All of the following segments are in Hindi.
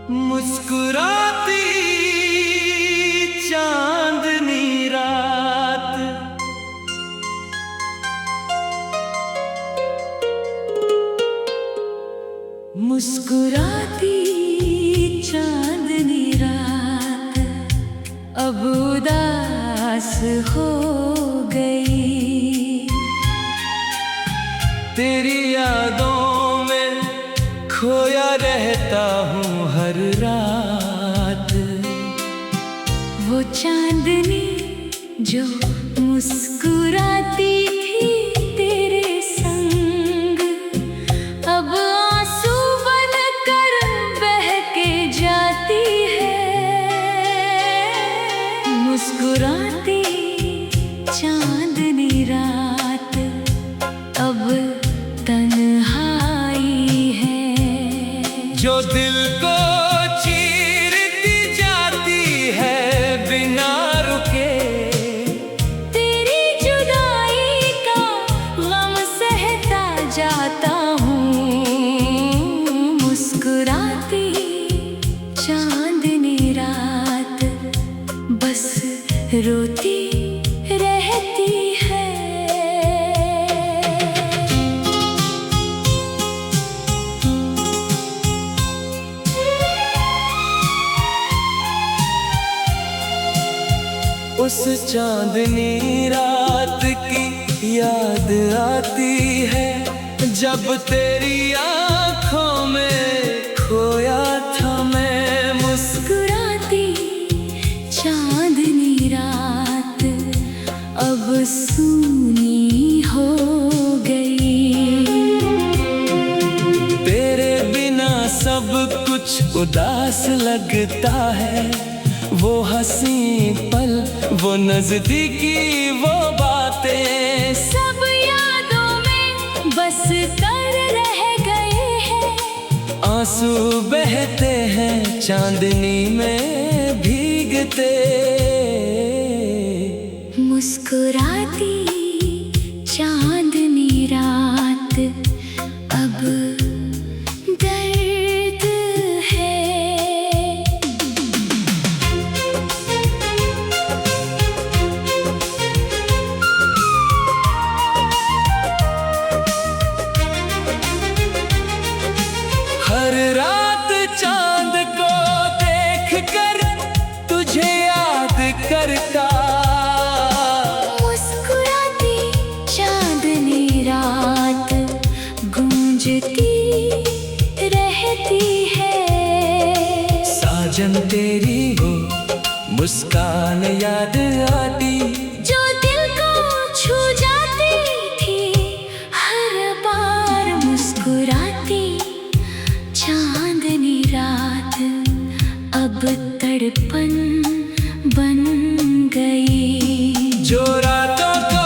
मुस्कुराती चांदनी रात, मुस्कुराती चांदनी रात अब उदास हो गई। तेरी यादों में खोया रहता हूँ हर रात। वो चांदनी जो मुस्कुराती थी तेरे संग, अब आंसू बनकर बह के जाती है। मुस्कुराती चांदनी रात अब तन्हाई है, जो दिल को चीरती जाती है बिना रुके। तेरी जुदाई का गम सहता जाता हूँ। मुस्कुराती चांदनी रात बस रोती रहती है। उस चांदनी रात की याद आती है, जब तेरी आँखों में खोया था मैं। मुस्कुराती चांदनी रात अब सूनी हो गई। तेरे बिना सब कुछ उदास लगता है। वो हंसी पल, वो नजदीकी, वो बातें सब यादों में बस कर रह गए हैं। आंसू बहते हैं चांदनी में भीगते। मुस्कुराती चांदनी रात अब दर्द है। हर रात चांद को देख कर तुझे याद करता। मुस्कुराती चांदनी रात गूंजती रहती है। साजन तेरी हो मुस्कान याद आती, जो दिल को छू जाती थी हर बार। मुस्कुराती चांदनी रात अब तड़पन बन गई। जो रातों को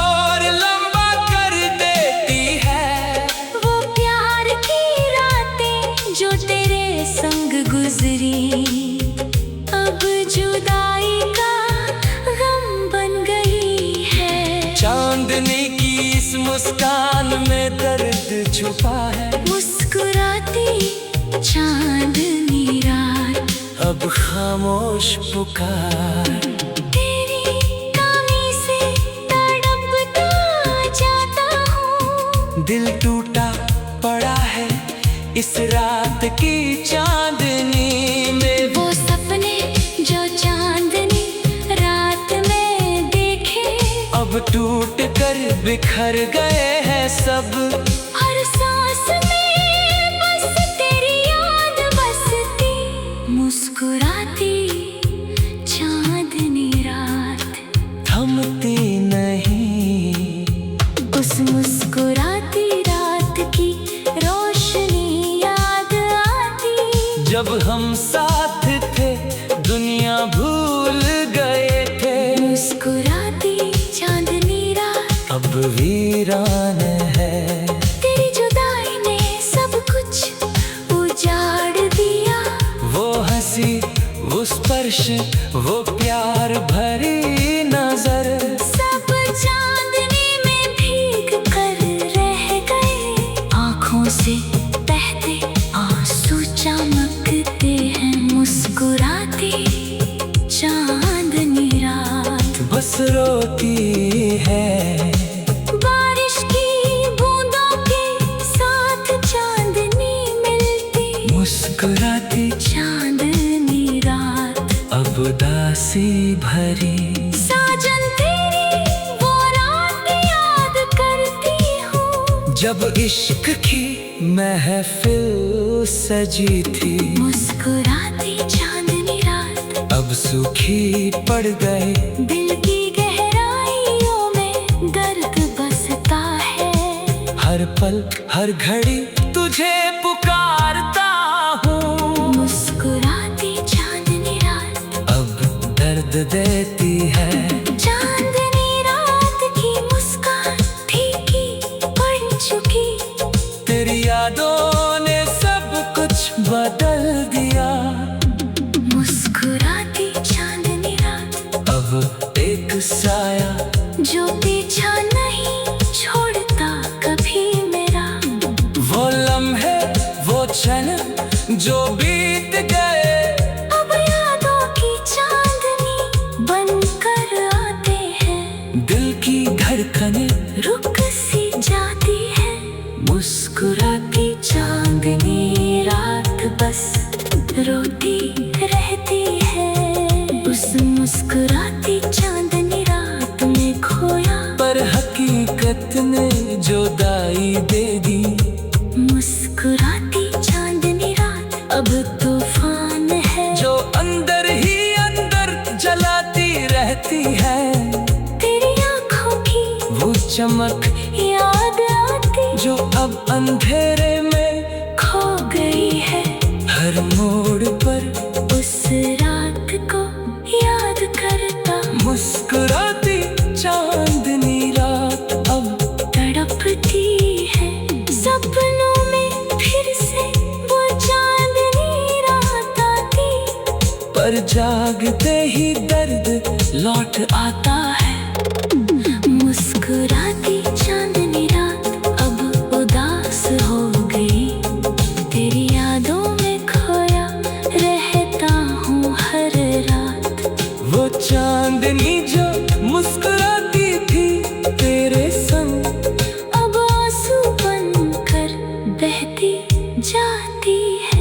और लंबा कर देती है। वो प्यार की रातें जो तेरे संग गुजरी अब जुदाई का गम बन गई है। चांदनी की इस मुस्कान में दर्द छुपा है। मुस्कुराती चांदनी रात अब खामोश पुकार। तेरी कमी से तड़पता जाता हूँ। दिल टूटा पड़ा है इस रात की चांदनी में। वो सपने जो चांदनी रात में देखे अब टूट कर बिखर गए हैं सब। हर सांस में बस तेरी याद बसती। मुस्कुराती चांदनी रात थमती नहीं। उस मुस्कुराती रात की रोशनी याद आती। जब हम साथ थे दुनिया भूल गए थे। मुस्कुराती चांदनी रात अब वीरान है। तेरी जुदाई ने सब कुछ उजाड़ दिया। वो हंसी, वो स्पर्श, वो प्यार भरी नजर, सब चांदनी में भीग कर रह गए। आँखों से बहते आंसू चमकते मुस्कुराती चांदनी रात, अब उदासी भरी। साजन तेरी वो रात याद करती हूँ, जब इश्क की महफिल सजी थी। मुस्कुराती चांदनी रात, अब सूखी पड़ गए दिल की गहराइयों में दर्द बसता है। हर पल हर घड़ी तुझे पुकारता हूँ। मुस्कुराती चांदनी रात, अब दर्द देती है। चांदनी रात की मुस्कान फीकी पड़ चुकी, तेरी यादों ने सब कुछ बदल दिया। मुस्कुराती चांदनी रात, अब एक साया जो पीछा नहीं छोड़ता कभी मेरा। वो लम्हे वो क्षण जो बीत गए, अब यादों की चांदनी बनकर आते हैं। दिल की धड़कनें रुक सी जाती है। मुस्कुराती चांदनी रात बस रोती रहती है। उस मुस्कुराती चांदनी रात में खोया, पर हकीकत ने जुदाई दे दी। मुस्कुराती चांदनी रात अब तूफान है, जो अंदर ही अंदर जलाती रहती है। तेरी आंखों की वो चमक याद आती, जो अब अंधेरे में खो गई है। हर मोड़ पर उस रात को याद करता, मुस्कुराती चांदनी रात अब तड़पती है। सपनों में फिर से वो चांदनी रात आती, पर जागते ही दर्द लौट आता है। मुस्कुराती चांदनी रात अब उदास हो गई, तेरी यादों में खोया रहता हूँ हर रात। वो चांदनी जो मुस्कुराती थी तेरे संग, अब आंसू बनकर बहती जाती है।